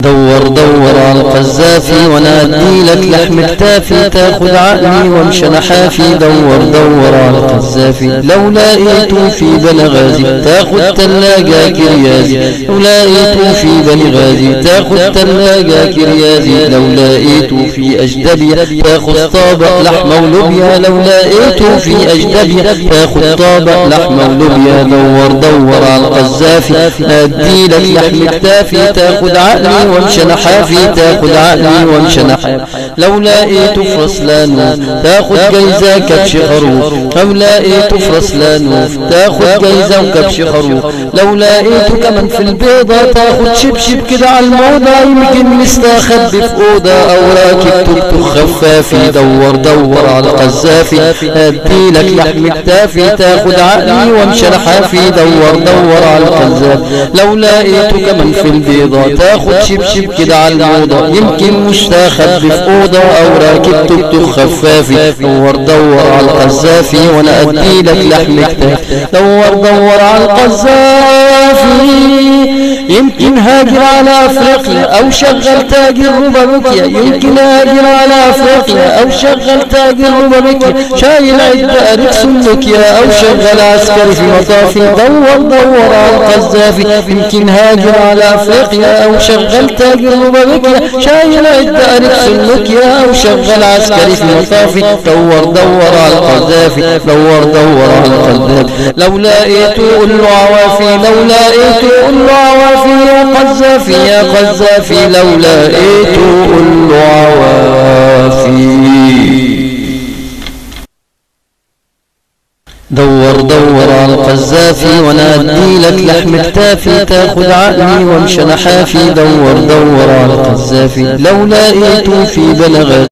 دور دور على القذافي وانا ادي لك لحم كتافي، تاخد عقلي وامشي انا حافي. دور دور على القذافي لو لقيته في بني غازي، تاخد تلاجة كريازي. لو لقيته في بني غازي تاخد تلاجة كريازي. لو لقيته في اجدبية تاخد طابق لحمة ولوبيا. لو لقيته في اجدبية تاخد طابق لحمة ولوبيا. دور دور على القذافي ادي لك لحم كتافي، تاخد عقلي وامشي انا حافي. تاخد عقلي وامشي انا حافي. لو لقيته في رسلانوف تاخد جايزة كبش خروف. لو لقيته في رسلانوف تاخد جايزة وكبش خروف. لو لقيته كمان في البيضة تاخد شبشب كده على الموضة، يمكن مستخبي في أوضة أو راكب توك توك خفافي. دور دور على القذافي ادي لك لحم كتافي، تاخد عقلي وامشي انا حافي. دور دور على القذافي لو لقيته كمان في البيضة تاخد شبشب كده على الموضة، يمكن مستخبي في أوضة أو راكب توك توك خفافي. دور دور على القذافي وانا ادي لك لحم كتافي. دور دور على القذافي يمكن هاجر على افريقيا او شغل تاجر روبابيكيا. يمكن هاجر على افريقيا او شغل تاجر روبابيكيا، شايل عدة اريكسون نوكيا او شغل عسكري في مطافي. دور دور على القذافي يمكن هاجر على افريقيا او شغل تاجر روبابيكيا، شايل عدة اريكسون نوكيا او شغل عسكري في مطافي. دور دور على القذافي دور دور على القذافي لو لقيته قول له عوافي. لو لقيته قول له عوافي يا قذافي يا قذافي. لو لقيته قول له عوافي. دور دور على القذافي وانا ادي لك لحم كتافي، تاخد عقلي وامشي انا حافي. دور دور على القذافي لو لقيته في بني غازي